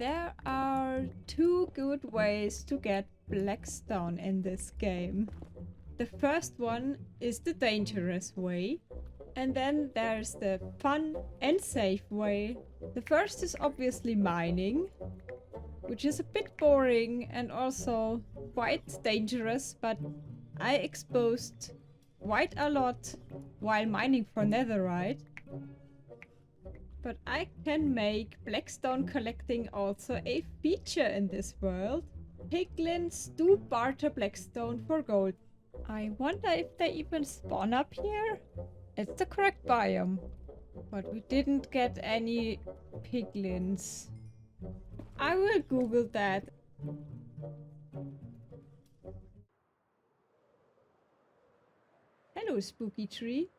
There are two good ways to get blackstone in this game. The first one is the dangerous way, and then there's the fun and safe way. The first is obviously mining, which is a bit boring and also quite dangerous, but I exposed quite a lot while mining for netherite. But I can make blackstone collecting also a feature in this world. Piglins do barter blackstone for gold. I wonder if they even spawn up here? It's the correct biome. But we didn't get any piglins. I will Google that. Hello, spooky tree.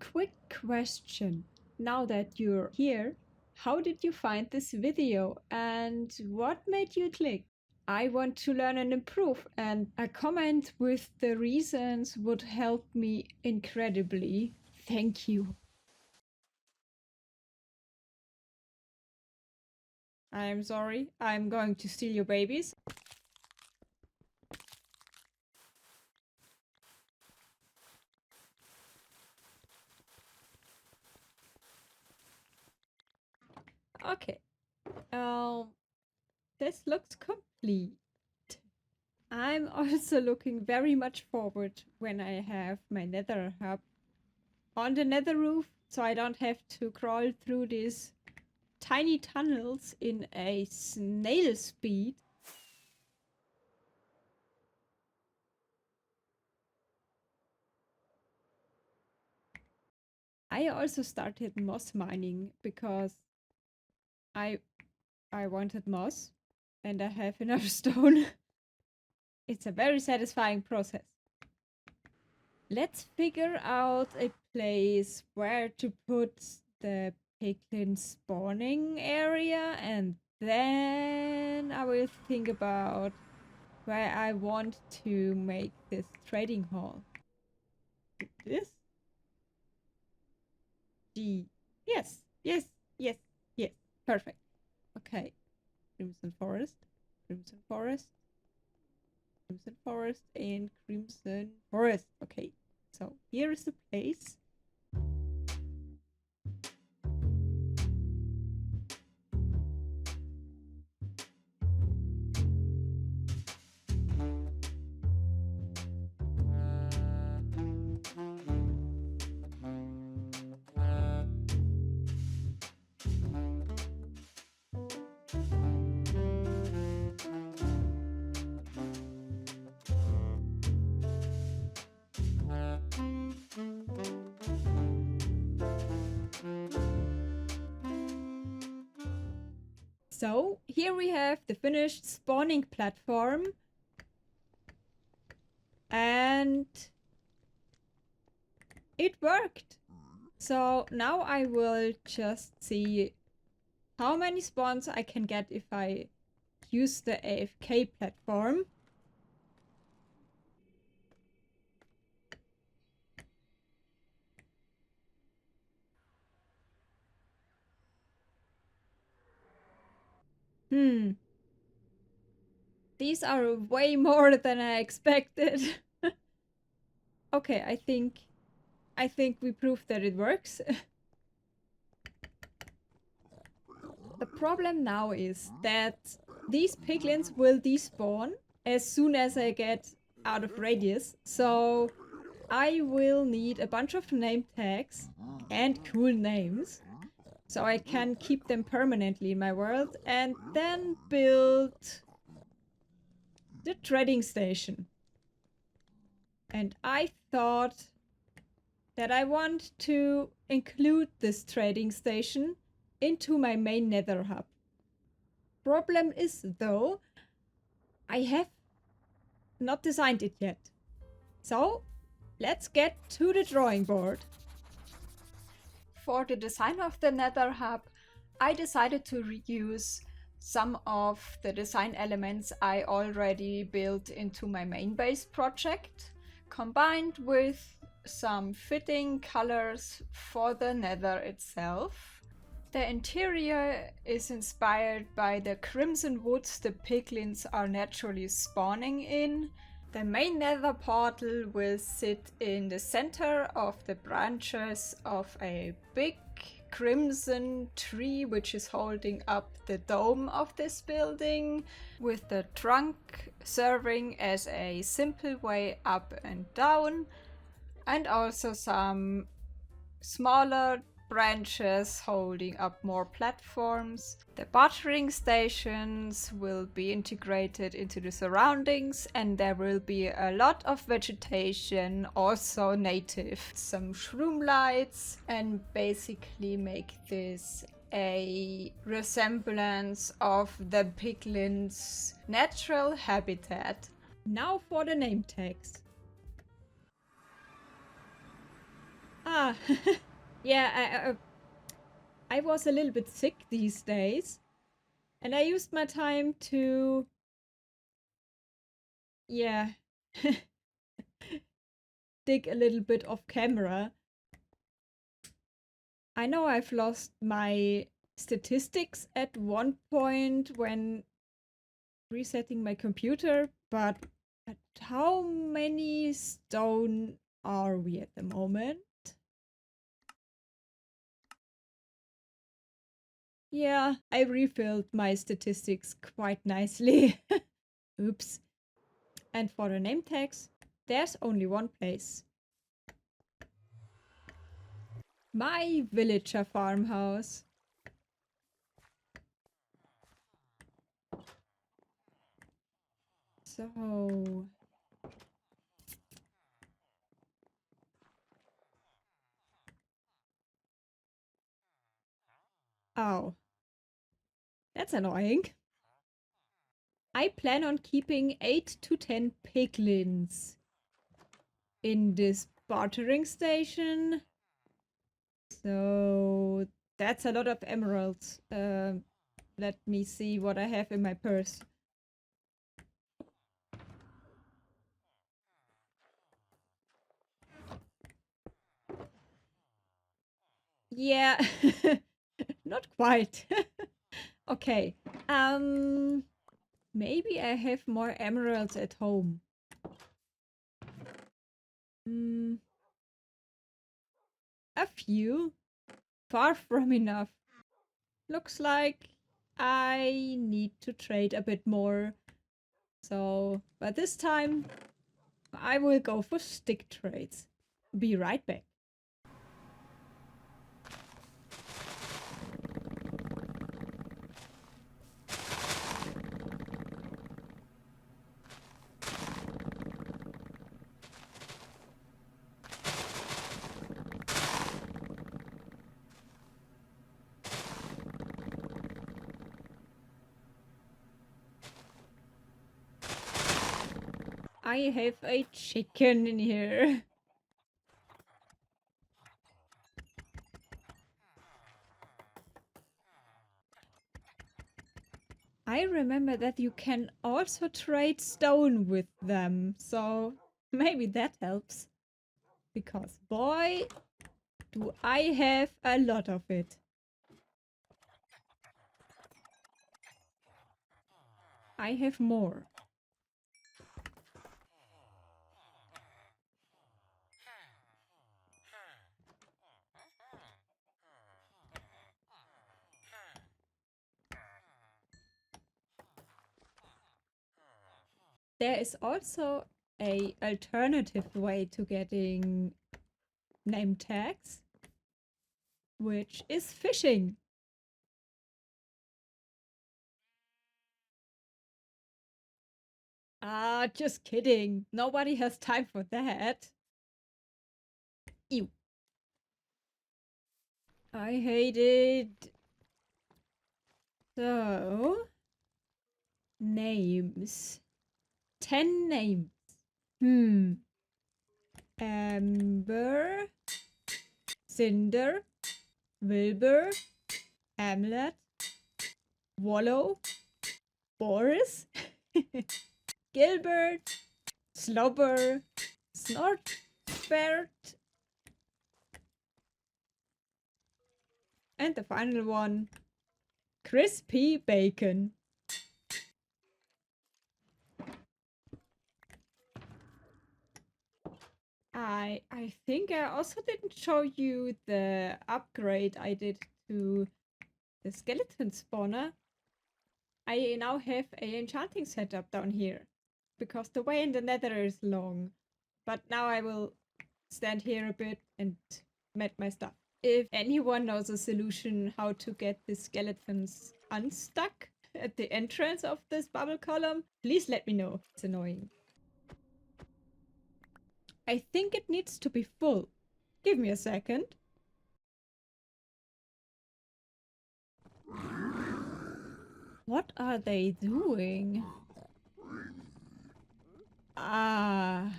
Quick question. Now that you're here, how did you find this video and what made you click? I want to learn and improve, and a comment with the reasons would help me incredibly. Thank you. I'm sorry, I'm going to steal your babies. Okay. This looks complete. I'm also looking very much forward when I have my nether hub on the nether roof, so I don't have to crawl through these tiny tunnels in a snail speed. I also started moss mining because I wanted moss and I have enough stone. It's a very satisfying process. Let's figure out a place where to put the piglin spawning area, and then I will think about where I want to make this trading hall. This? G. Yes, yes, yes, yes. Perfect. Okay. Crimson Forest, Crimson Forest, Crimson Forest, and Crimson Forest. Okay, so here is the place. So here we have the finished spawning platform, and it worked. So now I will just see how many spawns I can get if I use the AFK platform. These are way more than I expected. Okay, I think we proved that it works. The problem now is that these piglins will despawn as soon as I get out of radius. So I will need a bunch of name tags and cool names so I can keep them permanently in my world, and then build the trading station. And I thought that I want to include this trading station into my main nether hub. Problem is, though, I have not designed it yet. So let's get to the drawing board. For the design of the nether hub, I decided to reuse some of the design elements I already built into my main base project, combined with some fitting colors for the nether itself. The interior is inspired by the crimson woods the piglins are naturally spawning in. The main nether portal will sit in the center of the branches of a big crimson tree which is holding up the dome of this building, with the trunk serving as a simple way up and down, and also some smaller branches holding up more platforms. The bartering stations will be integrated into the surroundings, and there will be a lot of vegetation, also native. Some shroom lights, and basically make this a resemblance of the piglins' natural habitat. Now for the name tags. Ah, yeah, I was a little bit sick these days, and I used my time to, yeah, dig a little bit off camera. I know I've lost my statistics at one point when resetting my computer, but at how many stone are we at the moment? Yeah, I refilled my statistics quite nicely. Oops. And for the name tags, there's only one place. My villager farmhouse. So... Oh. That's annoying. I plan on keeping 8 to 10 piglins in this bartering station. So that's a lot of emeralds. Let me see what I have in my purse. Yeah, not quite. Okay. Maybe I have more emeralds at home. A few. Far from enough. Looks like I need to trade a bit more. So, but this time I will go for stick trades. Be right back. I have a chicken in here. I remember that you can also trade stone with them, so maybe that helps. Because boy, do I have a lot of it. I have more. There is also a alternative way to getting name tags, which is fishing. Ah, just kidding. Nobody has time for that. Ew. I hate it. So, names. 10 names. Amber, Cinder, Wilbur, Hamlet, Wallow, Boris, Gilbert, Slobber, Snortbert, And the final one, crispy bacon. I think I also didn't show you the upgrade I did to the skeleton spawner. I now have a enchanting setup down here because the way in the nether is long. But now I will stand here a bit and met my stuff. If anyone knows a solution how to get the skeletons unstuck at the entrance of this bubble column, please let me know. It's annoying. I think it needs to be full. Give me a second. What are they doing? Ah.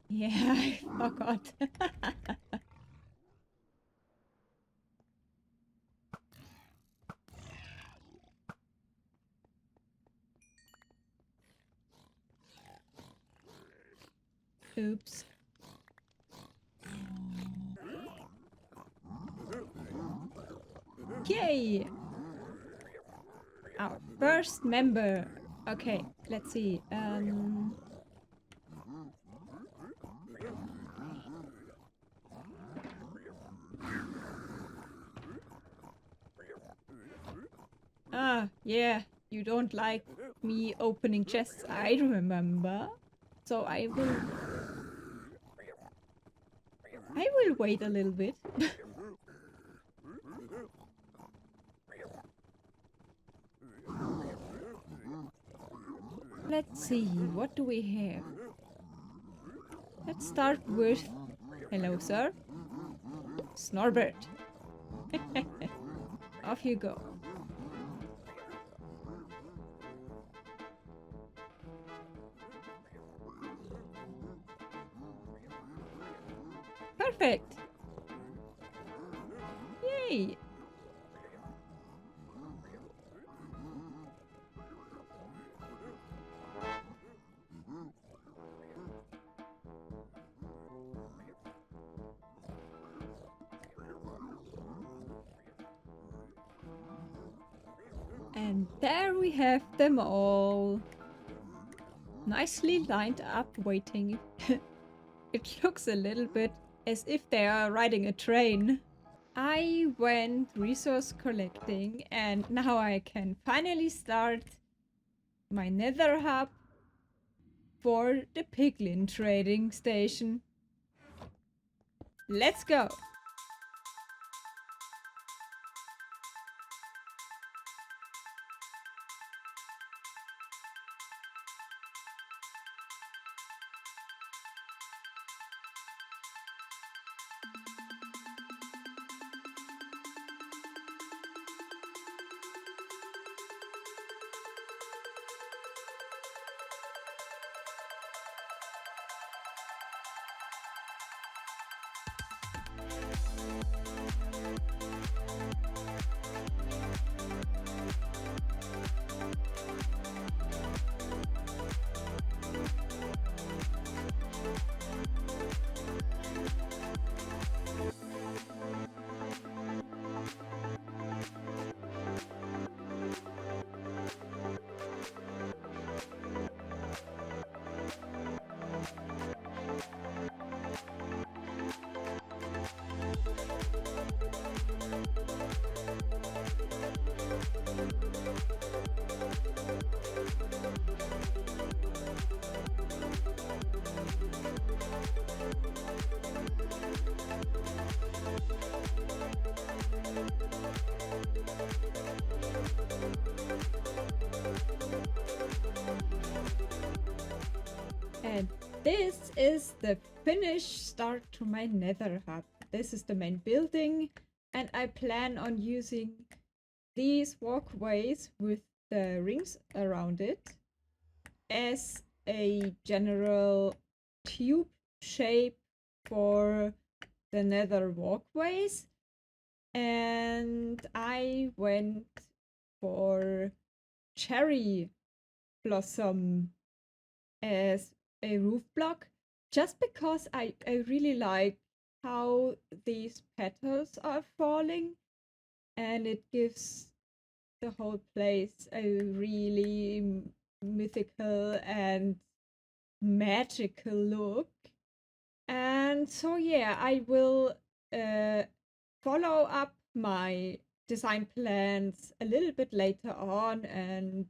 Yeah, I forgot. Oops. Yay! Our first member. Okay, let's see. Ah, yeah, you don't like me opening chests, I remember. So I will wait a little bit. Let's see, what do we have? Let's start with... Hello, sir. Snorbert. Off you go. Perfect. Yay. And there we have them all. Nicely lined up, waiting. It looks a little bit as if they are riding a train. I went resource collecting and now I can finally start my Netherhub for the Piglin trading station. Let's go! And this is the finished start to my nether hub. This is the main building, and I plan on using these walkways with the rings around it as a general tube shape for the nether walkways. And I went for cherry blossom as a roof block just because I really like how these petals are falling, and it gives the whole place a really mythical and magical look. And so, yeah, I will follow up my design plans a little bit later on and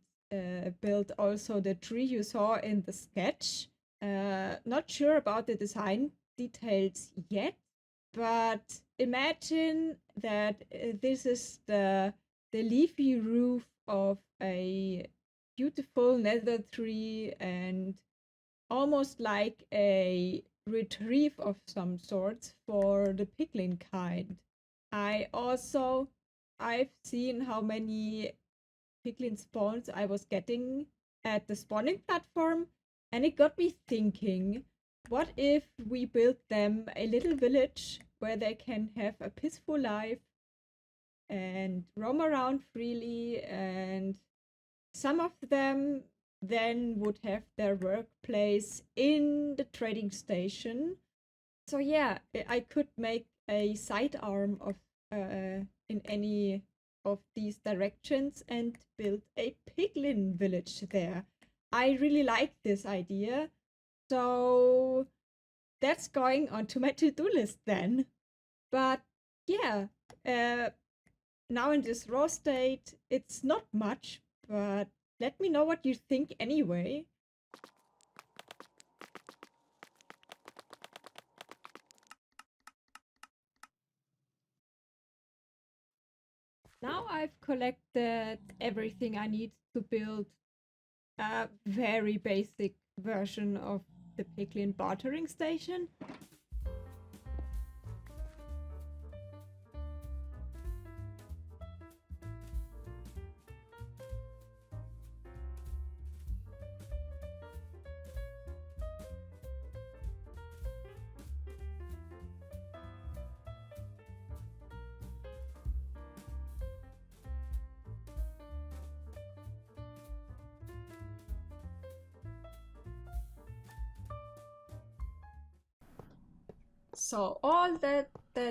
build also the tree you saw in the sketch. Not sure about the design details yet, but imagine that this is the leafy roof of a beautiful nether tree, and almost like a retrieve of some sort for the piglin kind. I've seen how many piglin spawns I was getting at the spawning platform, and it got me thinking, what if we built them a little village where they can have a peaceful life and roam around freely, and some of them then would have their workplace in the trading station. So yeah, I could make a sidearm of in any of these directions and build a piglin village there. I really like this idea. So that's going onto my to-do list then. But yeah, uh, now in this raw state, it's not much, but let me know what you think anyway. Now I've collected everything I need to build a very basic version of the Piglin Bartering Station. So all that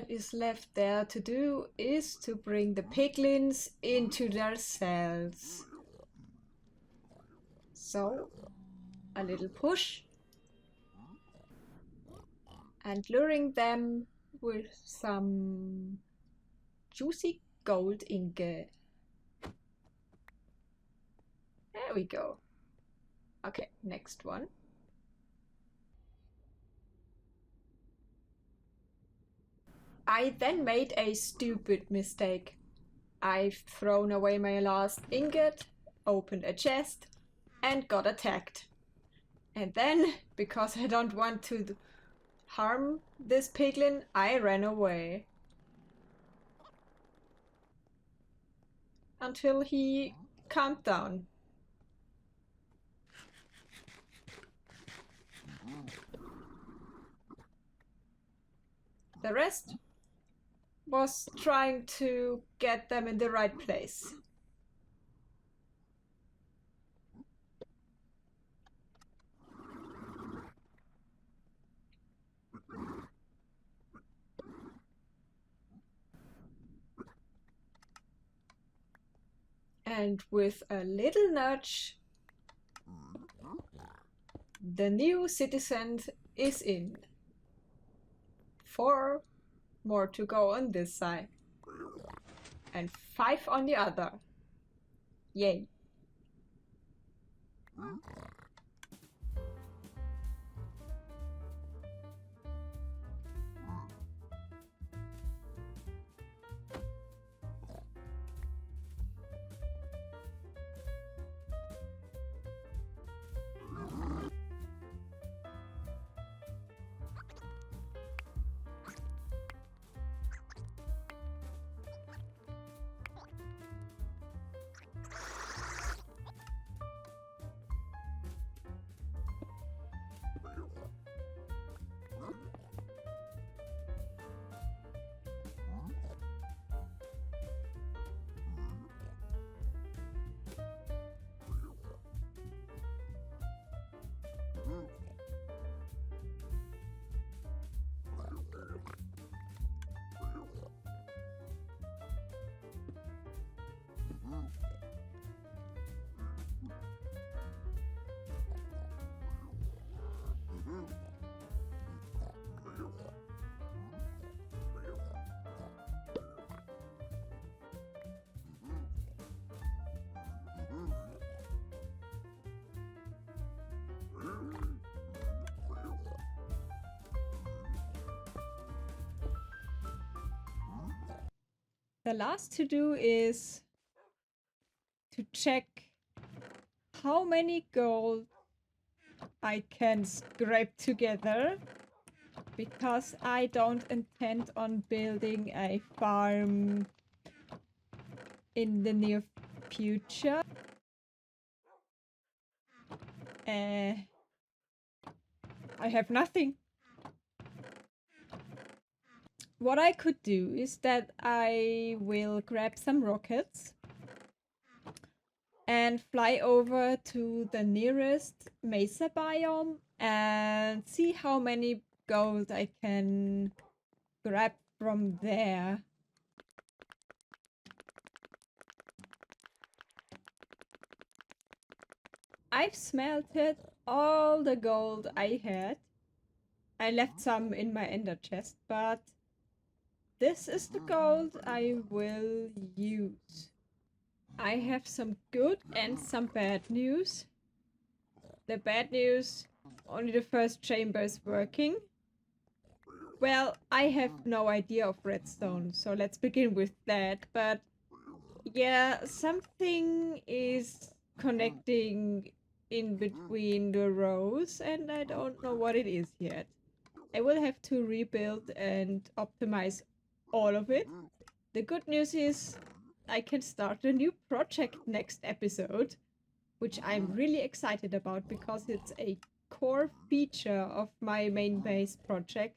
is left there to do is to bring the piglins into their cells. So a little push and luring them with some juicy gold ingot. There we go. Okay, next one. I then made a stupid mistake. I've thrown away my last ingot, opened a chest, and got attacked. And then, because I don't want to harm this piglin, I ran away. Until he calmed down. The rest was trying to get them in the right place. And with a little nudge, the new citizen is in. 4 more to go on this side. And 5 on the other. Yay. The last to do is to check how many gold I can scrape together, because I don't intend on building a farm in the near future. I have nothing. What I could do is that I will grab some rockets and fly over to the nearest mesa biome and see how many gold I can grab from there. I've smelted all the gold I had. I left some in my ender chest, but this is the gold I will use. I have some good and some bad news. The bad news, only the first chamber is working. Well, I have no idea of redstone, so let's begin with that. But yeah, something is connecting in between the rows, and I don't know what it is yet. I will have to rebuild and optimize all of it. The good news is I can start a new project next episode, which I'm really excited about because it's a core feature of my main base project.